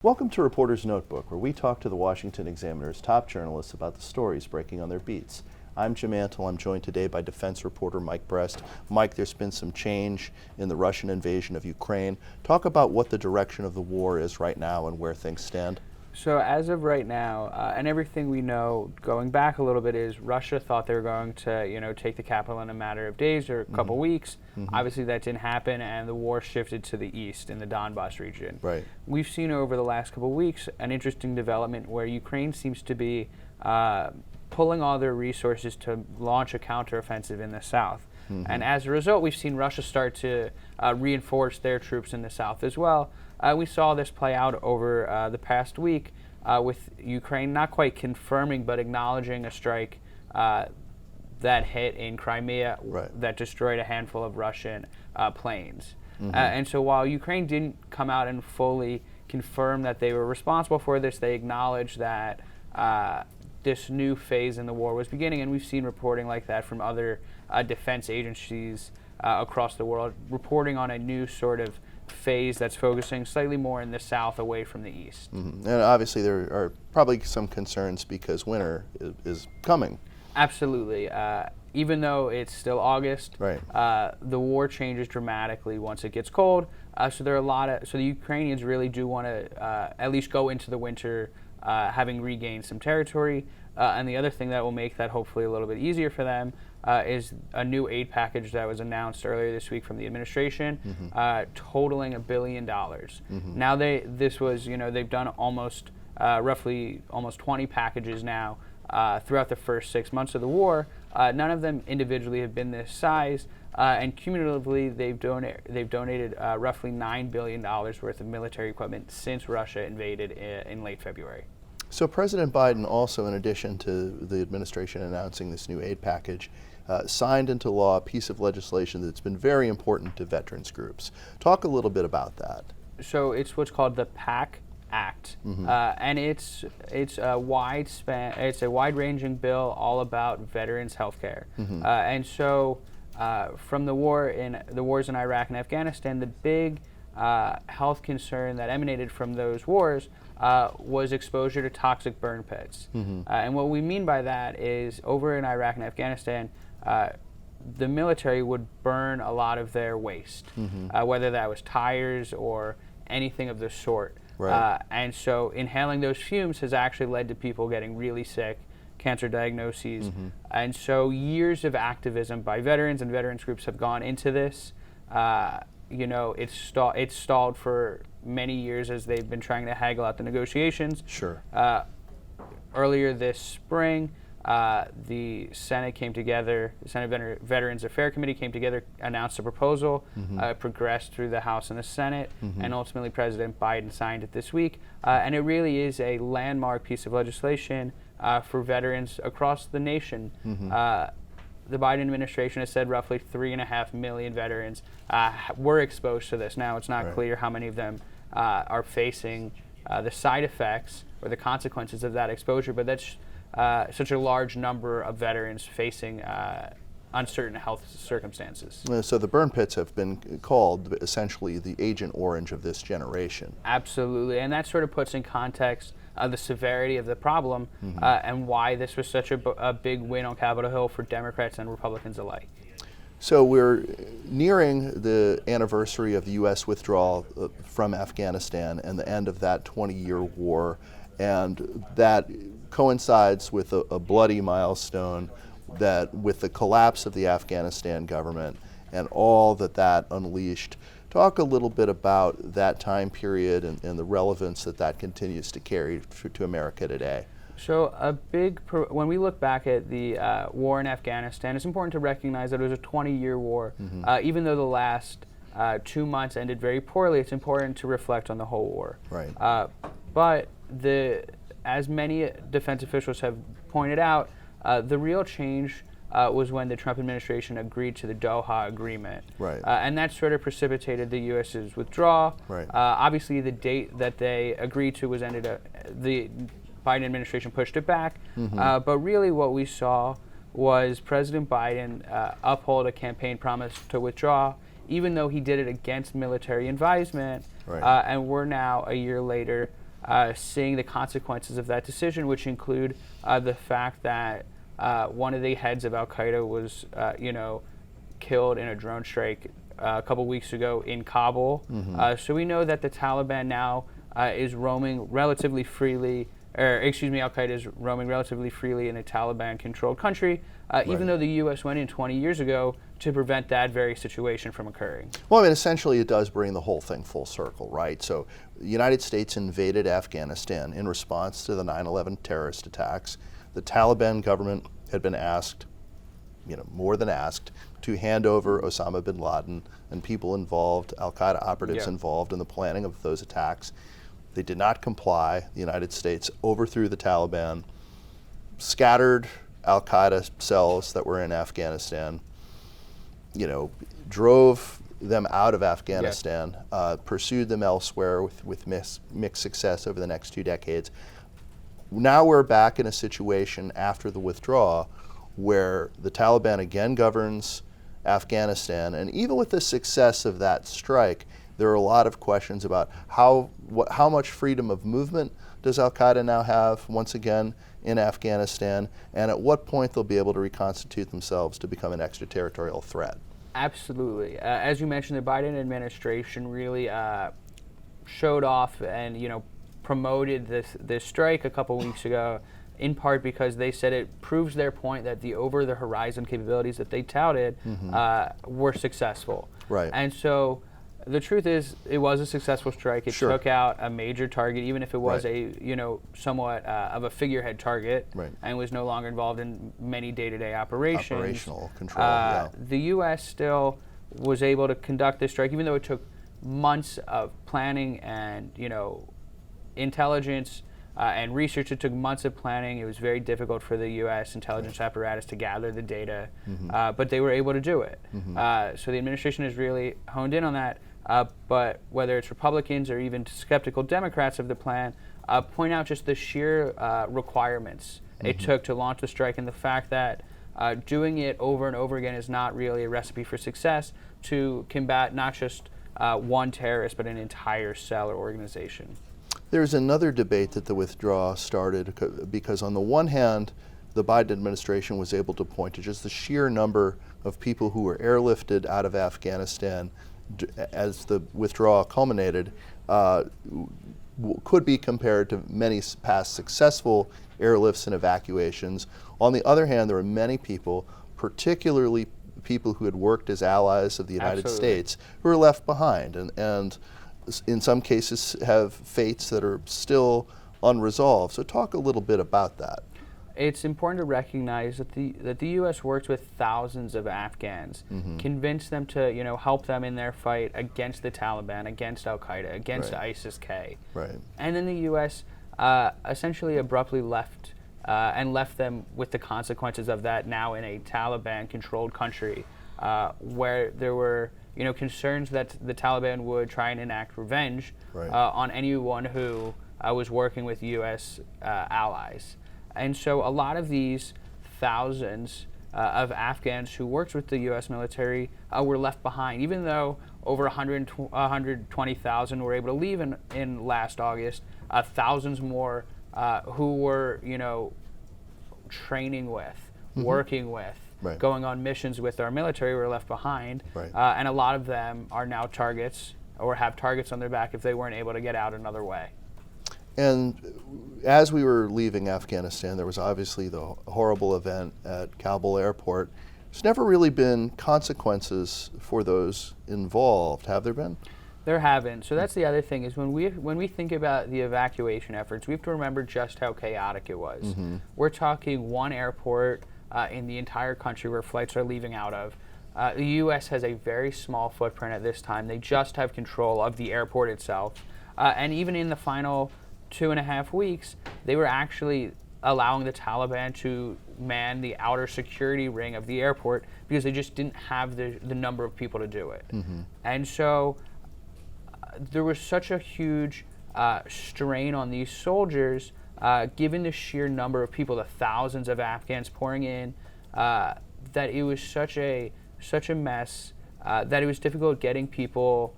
Welcome to Reporter's Notebook, where we talk to the Washington Examiner's top journalists about the stories breaking on their beats. I'm Jim Antle. I'm joined today by defense reporter Mike Brest. Mike, there's been some change in the Russian invasion of Ukraine. Talk about what the direction of the war is right now and where things stand. So as of right now, and everything we know going back a little bit is Russia thought they were going to, take the capital in a matter of days or a couple weeks. Obviously that didn't happen, and the war shifted to the east in the Donbas region. Right. We've seen over the last couple weeks an interesting development where Ukraine seems to be pulling all their resources to launch a counteroffensive in the south. And as a result, we've seen Russia start to reinforce their troops in the south as well. We saw this play out over the past week with Ukraine not quite confirming but acknowledging a strike that hit in Crimea that destroyed a handful of Russian planes. And so while Ukraine didn't come out and fully confirm that they were responsible for this, they acknowledged that this new phase in the war was beginning, and we've seen reporting like that from other defense agencies across the world, reporting on a new sort of phase that's focusing slightly more in the south away from the east. And obviously there are probably some concerns because winter is coming. Absolutely. Even though it's still August, the war changes dramatically once it gets cold. So there are so the Ukrainians really do want to at least go into the winter having regained some territory. And the other thing that will make that hopefully a little bit easier for them is a new aid package that was announced earlier this week from the administration, totaling $1 billion. Now they've done roughly almost 20 packages now throughout the first 6 months of the war. None of them individually have been this size, and cumulatively they've donated roughly $9 billion worth of military equipment since Russia invaded in late February. So President Biden also, in addition to the administration announcing this new aid package, signed into law a piece of legislation that's been very important to veterans groups. Talk a little bit about that. So it's what's called the PAC Act, and it's a wide-ranging bill all about veterans' health care. And so from the wars in Iraq and Afghanistan, the big health concern that emanated from those wars was exposure to toxic burn pits. And what we mean by that is over in Iraq and Afghanistan, the military would burn a lot of their waste, whether that was tires or anything of the sort. And so inhaling those fumes has actually led to people getting really sick, cancer diagnoses. And so years of activism by veterans and veterans groups have gone into this. It's stalled for many years as they've been trying to haggle out the negotiations. Earlier this spring, the Senate came together, the Senate Veterans Affairs Committee came together, announced a proposal, progressed through the House and the Senate, and ultimately President Biden signed it this week. And it really is a landmark piece of legislation for veterans across the nation. The Biden administration has said roughly 3.5 million veterans were exposed to this. Now, it's not clear how many of them are facing the side effects or the consequences of that exposure, but that's such a large number of veterans facing uncertain health circumstances. So the burn pits have been called essentially the Agent Orange of this generation. Absolutely, and that sort of puts in context the severity of the problem and why this was such a big win on Capitol Hill for Democrats and Republicans alike. So we're nearing the anniversary of the U.S. withdrawal from Afghanistan and the end of that 20-year war, and that coincides with a bloody milestone that with the collapse of the Afghanistan government and all that unleashed. Talk a little bit about that time period and the relevance that continues to carry to America today. So when we look back at the war in Afghanistan, it's important to recognize that it was a 20-year war. Even though the last 2 months ended very poorly, it's important to reflect on the whole war. But as many defense officials have pointed out, the real change was when the Trump administration agreed to the Doha Agreement. And that sort of precipitated the U.S.'s withdrawal. Obviously, the date that they agreed to was the Biden administration pushed it back. But really what we saw was President Biden uphold a campaign promise to withdraw, even though he did it against military advisement. And we're now, a year later, seeing the consequences of that decision, which include the fact that one of the heads of Al-Qaeda was, killed in a drone strike a couple weeks ago in Kabul. So we know that the Taliban now is roaming relatively freely, Al-Qaeda is roaming relatively freely in a Taliban-controlled country, even though the U.S. went in 20 years ago to prevent that very situation from occurring. Well, I mean, essentially it does bring the whole thing full circle, right? So the United States invaded Afghanistan in response to the 9/11 terrorist attacks. The Taliban government had been asked, more than asked, to hand over Osama bin Laden and people involved, Al-Qaeda operatives involved in the planning of those attacks. They did not comply. The United States overthrew the Taliban, scattered Al-Qaeda cells that were in Afghanistan, drove them out of Afghanistan, pursued them elsewhere with mixed success over the next 2 decades. Now we're back in a situation after the withdrawal where the Taliban again governs Afghanistan, and even with the success of that strike, there are a lot of questions about how much freedom of movement does Al-Qaeda now have once again in Afghanistan, and at what point they'll be able to reconstitute themselves to become an extraterritorial threat. Absolutely. As you mentioned, the Biden administration really showed off and promoted this strike a couple weeks ago, in part because they said it proves their point that the over-the-horizon capabilities that they touted were successful. Right. And so the truth is, it was a successful strike. It took out a major target, even if it was a somewhat of a figurehead target, and was no longer involved in many day-to-day operations. Operational control. The U.S. still was able to conduct this strike, even though it took months of planning and intelligence and research. It took months of planning. It was very difficult for the U.S. intelligence apparatus to gather the data, but they were able to do it. So the administration has really honed in on that. But whether it's Republicans or even skeptical Democrats of the plan, point out just the sheer requirements it took to launch the strike, and the fact that doing it over and over again is not really a recipe for success to combat not just one terrorist, but an entire cell or organization. There's another debate that the withdrawal started because on the one hand, the Biden administration was able to point to just the sheer number of people who were airlifted out of Afghanistan as the withdrawal culminated, could be compared to many past successful airlifts and evacuations. On the other hand, there were many people, particularly people who had worked as allies of the United States, who were left behind and in some cases have fates that are still unresolved. So talk a little bit about that. It's important to recognize that the U.S. worked with thousands of Afghans, convinced them to help them in their fight against the Taliban, against Al-Qaeda, against ISIS-K. And then the U.S. Essentially abruptly left them with the consequences of that now in a Taliban-controlled country, where there were concerns that the Taliban would try and enact revenge on anyone who was working with U.S. allies. And so a lot of these thousands of Afghans who worked with the U.S. military were left behind, even though over 120,000 were able to leave in last August. Thousands more who were, training with, working with, going on missions with our military were left behind. And a lot of them are now targets or have targets on their back if they weren't able to get out another way. And as we were leaving Afghanistan, there was obviously the horrible event at Kabul airport. There's never really been consequences for those involved, have there been? There haven't. So that's the other thing is when we think about the evacuation efforts, we have to remember just how chaotic it was. We're talking one airport in the entire country where flights are leaving out of. The U.S. has a very small footprint at this time. They just have control of the airport itself. And even in the final 2.5 weeks, they were actually allowing the Taliban to man the outer security ring of the airport because they just didn't have the number of people to do it. And so there was such a huge strain on these soldiers, given the sheer number of people, the thousands of Afghans pouring in, that it was such a mess that it was difficult getting people,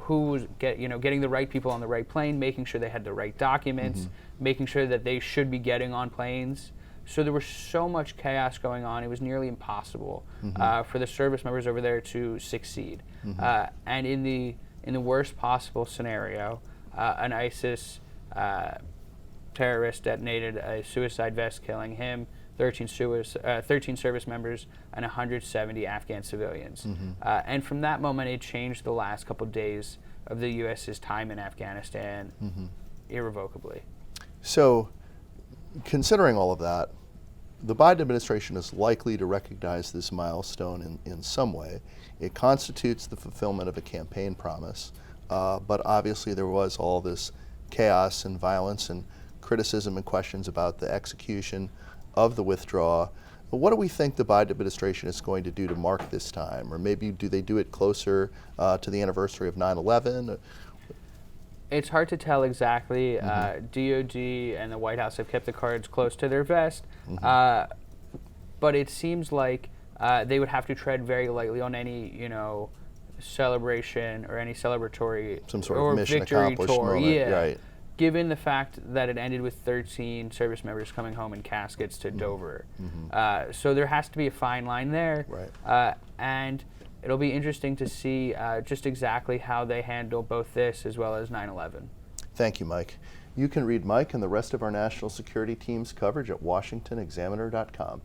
who was getting the right people on the right plane, making sure they had the right documents, making sure that they should be getting on planes. So there was so much chaos going on, it was nearly impossible for the service members over there to succeed. And in the worst possible scenario, an ISIS terrorist detonated a suicide vest, killing him, 13 service members, and 170 Afghan civilians. And from that moment, it changed the last couple of days of the U.S.'s time in Afghanistan irrevocably. So, considering all of that, the Biden administration is likely to recognize this milestone in some way. It constitutes the fulfillment of a campaign promise, but obviously there was all this chaos and violence and criticism and questions about the execution of the withdrawal. What do we think the Biden administration is going to do to mark this time? Or maybe do they do it closer to the anniversary of 9/11? It's hard to tell exactly. DOD and the White House have kept the cards close to their vest, but it seems like they would have to tread very lightly on any, celebration or any celebratory Some sort or of mission victory accomplished tour. moment, Yeah. right. Given the fact that it ended with 13 service members coming home in caskets to Dover. So there has to be a fine line there. Right. And it'll be interesting to see just exactly how they handle both this as well as 9/11. Thank you, Mike. You can read Mike and the rest of our national security team's coverage at washingtonexaminer.com.